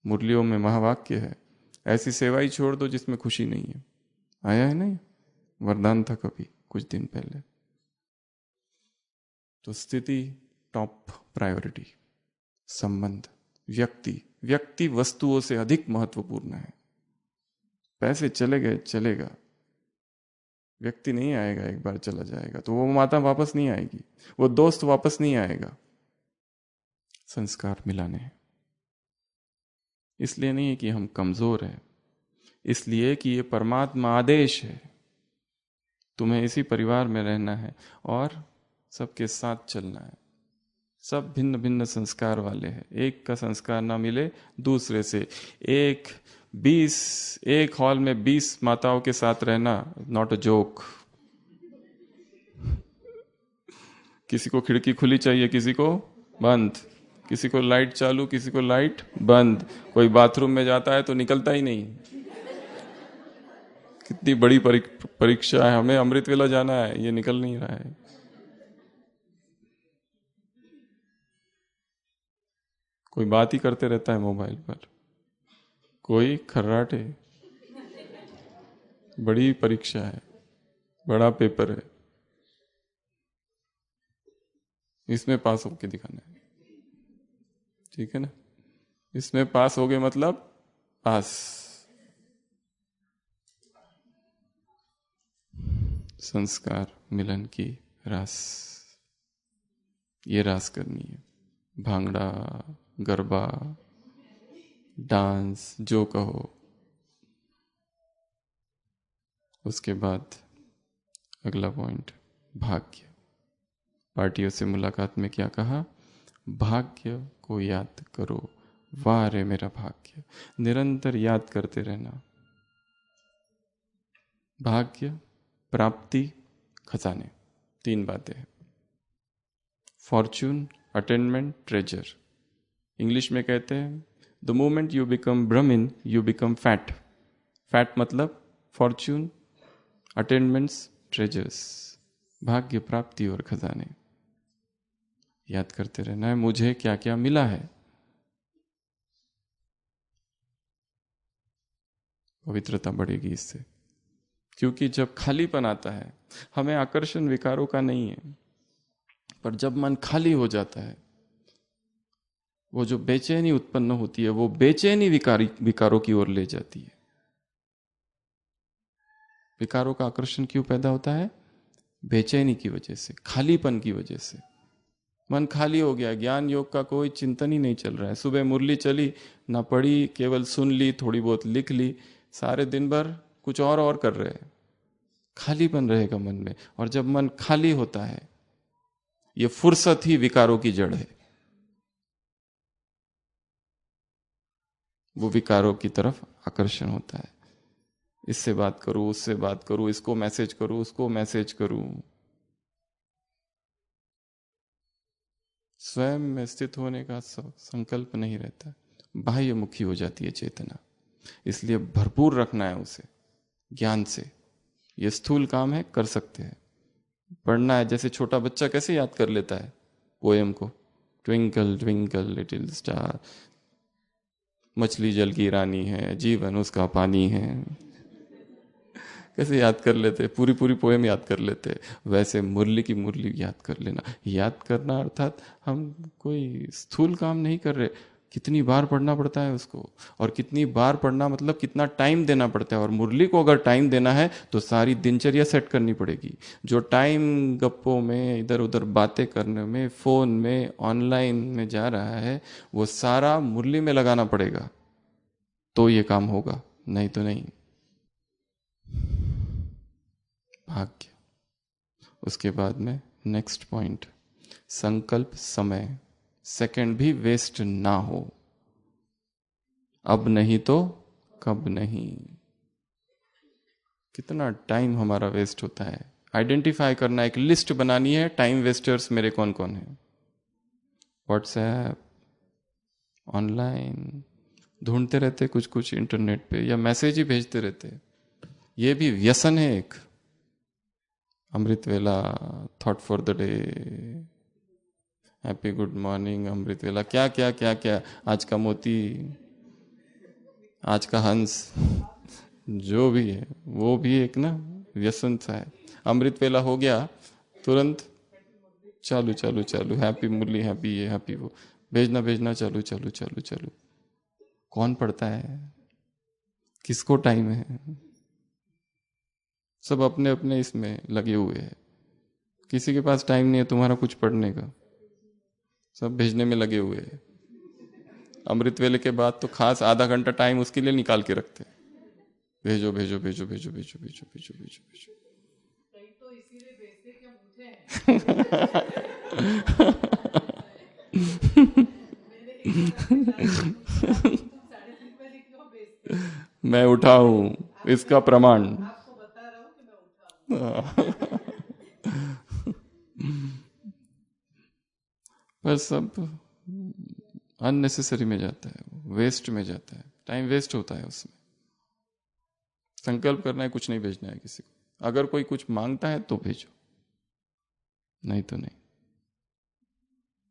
मुरलियों में महावाक्य है, ऐसी सेवा ही छोड़ दो जिसमें खुशी नहीं है। आया है नहीं, वरदान था कभी कुछ दिन पहले। तो स्थिति टॉप प्रायोरिटी, संबंध, व्यक्ति वस्तुओं से अधिक महत्वपूर्ण है। पैसे चले गए, चलेगा, व्यक्ति नहीं आएगा, एक बार चला जाएगा। तो वो माता वापस नहीं आएगी, वो दोस्त वापस नहीं आएगा। संस्कार मिलाने हैं, इसलिए नहीं है कि हम कमजोर हैं, इसलिए कि ये परमात्मा आदेश है, तुम्हें इसी परिवार में रहना है और सबके साथ चलना है। सब भिन्न भिन्न संस्कार वाले हैं, एक का संस्कार ना मिले दूसरे से। एक हॉल में 20 माताओं के साथ रहना नॉट अ जोक। किसी को खिड़की खुली चाहिए, किसी को बंद, किसी को लाइट चालू, किसी को लाइट बंद। कोई बाथरूम में जाता है तो निकलता ही नहीं। कितनी बड़ी परीक्षा है, हमें अमृत वेला जाना है, ये निकल नहीं रहा है। कोई बात ही करते रहता है मोबाइल पर, कोई खर्राटे। बड़ी परीक्षा है, बड़ा पेपर है, इसमें पास होके दिखाना है, ठीक है ना। इसमें पास हो गए मतलब पास। संस्कार मिलन की रास, ये रास करनी है। भांगड़ा, गरबा, डांस, जो कहो। उसके बाद अगला पॉइंट, भाग्य। पार्टियों से मुलाकात में क्या कहा? भाग्य को याद करो, वाह रे मेरा भाग्य। निरंतर याद करते रहना। भाग्य, प्राप्ति, खजाने, 3 बातें हैं। Fortune, attainment, treasure. इंग्लिश में कहते हैं द मोमेंट यू बिकम ब्राह्मण यू बिकम फैट। फैट मतलब फॉर्च्यून, अटेनमेंट्स, ट्रेजर्स। भाग्य, प्राप्ति और खजाने याद करते रहना है। मुझे क्या क्या मिला है, पवित्रता बढ़ेगी इससे। क्योंकि जब खालीपन आता है, हमें आकर्षण विकारों का नहीं है, पर जब मन खाली हो जाता है, वो जो बेचैनी उत्पन्न होती है, वो बेचैनी विकारों की ओर ले जाती है। विकारों का आकर्षण क्यों पैदा होता है? बेचैनी की वजह से, खालीपन की वजह से। मन खाली हो गया, ज्ञान योग का कोई चिंतन ही नहीं चल रहा है। सुबह मुरली चली, ना पढ़ी, केवल सुन ली, थोड़ी बहुत लिख ली, सारे दिन भर कुछ और कर रहे हैं। खालीपन रहेगा मन में, और जब मन खाली होता है, ये फुर्सत ही विकारों की जड़ है। वो विकारों की तरफ आकर्षण होता है। इससे बात करूं, उससे बात करूं, इसको मैसेज करूं, उसको मैसेज करूं। स्वयं में स्थित होने का संकल्प नहीं रहता, बाह्य मुखी हो जाती है चेतना। इसलिए भरपूर रखना है उसे ज्ञान से। ये स्थूल काम है, कर सकते हैं। पढ़ना है, जैसे छोटा बच्चा कैसे याद कर लेता है पोएम को, ट्विंकल ट्विंकल लिटिल स्टार, मछली जल की रानी है, जीवन उसका पानी है, कैसे याद कर लेते, पूरी पूरी पोएम याद कर लेते। वैसे मुरली की मुरली याद कर लेना। याद करना अर्थात हम कोई स्थूल काम नहीं कर रहे, कितनी बार पढ़ना पड़ता है उसको, और कितनी बार पढ़ना मतलब कितना टाइम देना पड़ता है। और मुरली को अगर टाइम देना है तो सारी दिनचर्या सेट करनी पड़ेगी। जो टाइम गप्पों में, इधर उधर बातें करने में, फोन में, ऑनलाइन में जा रहा है, वो सारा मुरली में लगाना पड़ेगा, तो ये काम होगा, नहीं तो नहीं। भाग्य। उसके बाद में नेक्स्ट पॉइंट, संकल्प समय, सेकंड भी वेस्ट ना हो। अब नहीं तो कब नहीं। कितना टाइम हमारा वेस्ट होता है। आइडेंटिफाई करना, एक लिस्ट बनानी है, टाइम वेस्टर्स मेरे कौन कौन है। व्हाट्सएप, ऑनलाइन ढूंढते रहते कुछ कुछ इंटरनेट पे, या मैसेज ही भेजते रहते। ये भी व्यसन है एक। Amrit Vela, thought for the day, happy good morning, Amrit Vela, क्या क्या क्या क्या, आज का मोती, आज का हंस, जो भी है वो भी एक ना व्यसन सा है। अमृत वेला हो गया, तुरंत चालू चालू चालू, हैप्पी मुरली, हैप्पी ये, हैप्पी वो, भेजना भेजना, चालू चालू चालू चालू। कौन पढ़ता है? किसको टाइम है? सब अपने अपने इसमें लगे हुए हैं। किसी के पास टाइम नहीं है तुम्हारा कुछ पढ़ने का, सब भेजने में लगे हुए हैं। अमृत वेले के बाद तो खास आधा घंटा टाइम उसके लिए निकाल के रखते हैं। भेजो भेजो भेजो भेजो भेजो भेजो भेजो भेजो भेजो। तो इसीलिए भेजते कि हम उठे। मैं उठा हूं, इसका प्रमाण। पर सब अननेसेसरी में जाता है, वेस्ट में जाता है, टाइम वेस्ट होता है उसमें। संकल्प करना है, कुछ नहीं भेजना है किसी को। अगर कोई कुछ मांगता है तो भेजो, नहीं तो नहीं।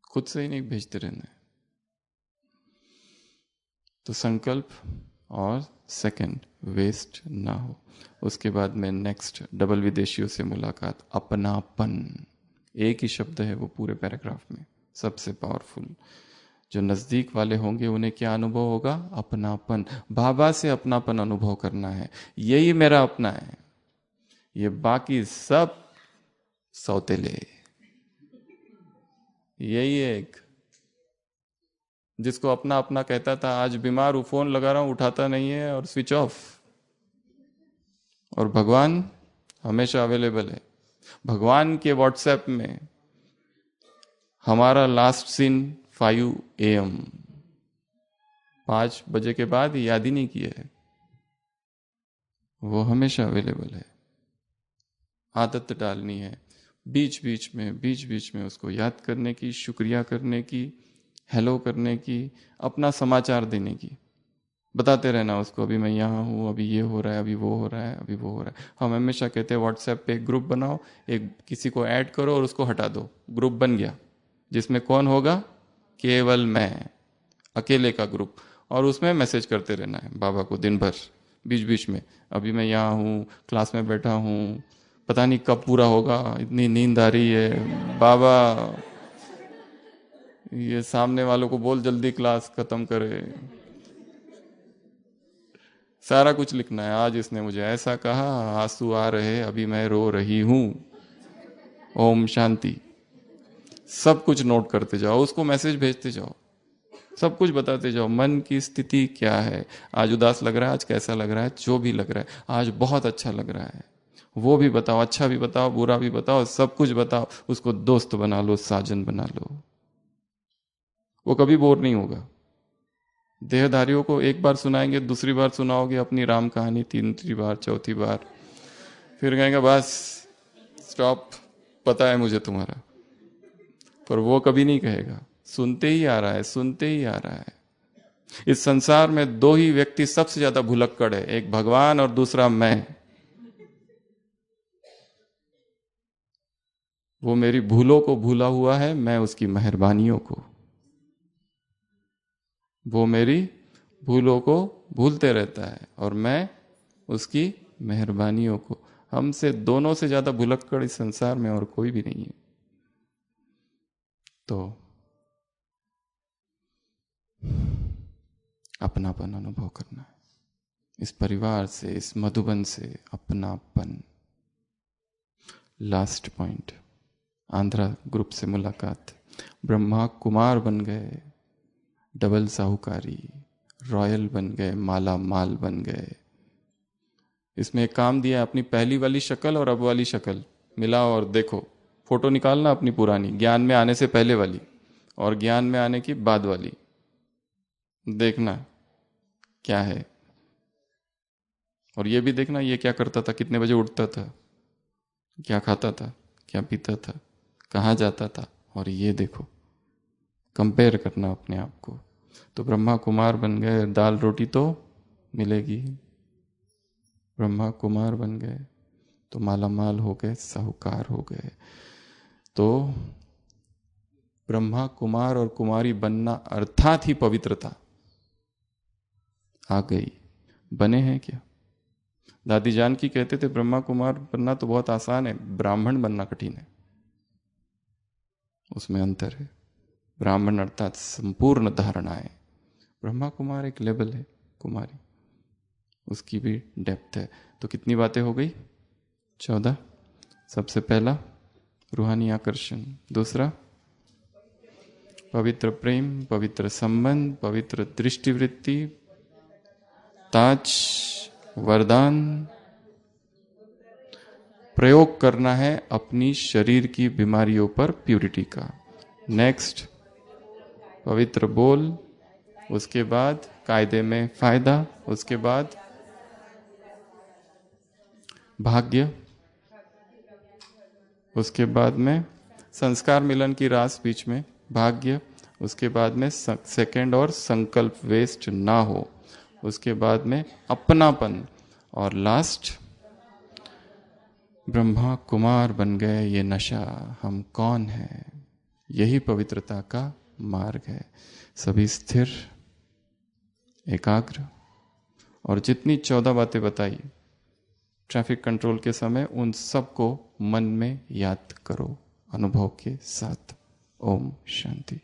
खुद से ही नहीं भेजते रहना है। तो संकल्प और सेकंड वेस्ट ना हो। उसके बाद में नेक्स्ट, डबल विदेशियों से मुलाकात, अपनापन। एक ही शब्द है वो पूरे पैराग्राफ में, सबसे पावरफुल। जो नजदीक वाले होंगे उन्हें क्या अनुभव होगा? अपनापन। बाबा से अपनापन अनुभव करना है, यही मेरा अपना है, ये बाकी सब सौतेले। यही एक जिसको अपना अपना कहता था, आज बीमार हूं, फोन लगा रहा हूं, उठाता नहीं है और स्विच ऑफ। और भगवान हमेशा अवेलेबल है। भगवान के व्हाट्सएप में हमारा लास्ट सीन 5 AM, 5 बजे के बाद याद ही नहीं किया है। वो हमेशा अवेलेबल है। आदत डालनी है बीच बीच में उसको याद करने की, शुक्रिया करने की, हेलो करने की, अपना समाचार देने की, बताते रहना उसको, अभी मैं यहाँ हूँ, अभी ये हो रहा है, अभी वो हो रहा है, अभी वो हो रहा है। हम हमेशा कहते हैं व्हाट्सएप पे एक ग्रुप बनाओ, एक किसी को ऐड करो और उसको हटा दो। ग्रुप बन गया जिसमें कौन होगा? केवल मैं, अकेले का ग्रुप। और उसमें मैसेज करते रहना है बाबा को दिन भर, बीच बीच में, अभी मैं यहाँ हूँ, क्लास में बैठा हूँ, पता नहीं कब पूरा होगा, इतनी नींद आ रही है बाबा, ये सामने वालों को बोल जल्दी क्लास खत्म करे। सारा कुछ लिखना है। आज इसने मुझे ऐसा कहा, आंसू आ रहे, अभी मैं रो रही हूं, ओम शांति। सब कुछ नोट करते जाओ, उसको मैसेज भेजते जाओ, सब कुछ बताते जाओ। मन की स्थिति क्या है, आज उदास लग रहा है, आज कैसा लग रहा है, जो भी लग रहा है, आज बहुत अच्छा लग रहा है, वो भी बताओ, अच्छा भी बताओ, बुरा भी बताओ, सब कुछ बताओ। उसको दोस्त बना लो, साजन बना लो, वो कभी बोर नहीं होगा। देहधारियों को एक बार सुनाएंगे, दूसरी बार सुनाओगे अपनी राम कहानी, तीसरी बार, चौथी बार, फिर कहेंगे बस स्टॉप, पता है मुझे तुम्हारा। पर वो कभी नहीं कहेगा, सुनते ही आ रहा है, सुनते ही आ रहा है। इस संसार में 2 ही व्यक्ति सबसे ज्यादा भुलक्कड़ है, एक भगवान और दूसरा मैं। वो मेरी भूलों को भूला हुआ है, मैं उसकी मेहरबानियों को। वो मेरी भूलों को भूलते रहता है और मैं उसकी मेहरबानियों को। हमसे दोनों से ज्यादा भुलक्कड़ इस संसार में और कोई भी नहीं है। तो अपनापन अनुभव करना है, इस परिवार से, इस मधुबन से अपनापन। लास्ट पॉइंट, आंध्रा ग्रुप से मुलाकात, ब्रह्मा कुमार बन गए, डबल साहूकारी, रॉयल बन गए, माला माल बन गए। इसमें एक काम दिया, अपनी पहली वाली शक्ल और अब वाली शक्ल मिलाओ और देखो, फोटो निकालना अपनी पुरानी, ज्ञान में आने से पहले वाली और ज्ञान में आने की बाद वाली, देखना क्या है। और ये भी देखना ये क्या करता था, कितने बजे उठता था, क्या खाता था, क्या पीता था, कहाँ जाता था, और ये देखो, कंपेयर करना अपने आप को। तो ब्रह्मा कुमार बन गए, दाल रोटी तो मिलेगी। ब्रह्मा कुमार बन गए तो माला माल हो गए, साहूकार हो गए। तो ब्रह्मा कुमार और कुमारी बनना अर्थात ही पवित्रता आ गई। बने हैं क्या? दादी जानकी कहते थे ब्रह्मा कुमार बनना तो बहुत आसान है, ब्राह्मण बनना कठिन है। उसमें अंतर है। ब्राह्मण अर्थात संपूर्ण धारणाएं, ब्रह्मा कुमार एक लेवल है, कुमारी उसकी भी डेप्थ है। तो कितनी बातें हो गई? 14। सबसे पहला रूहानी आकर्षण, दूसरा पवित्र प्रेम, पवित्र संबंध, पवित्र दृष्टिवृत्ति, ताज, वरदान, प्रयोग करना है अपनी शरीर की बीमारियों पर प्यूरिटी का। नेक्स्ट पवित्र बोल, उसके बाद कायदे में फायदा, उसके बाद भाग्य, उसके बाद में संस्कार मिलन की रास बीच में भाग्य, उसके बाद में सेकंड और संकल्प वेस्ट ना हो, उसके बाद में अपनापन, और लास्ट ब्रह्मा कुमार बन गए। ये नशा, हम कौन हैं, यही पवित्रता का मार्ग है। सभी स्थिर, एकाग्र, और जितनी 14 बातें बताई ट्रैफिक कंट्रोल के समय, उन सबको मन में याद करो अनुभव के साथ। ओम शांति।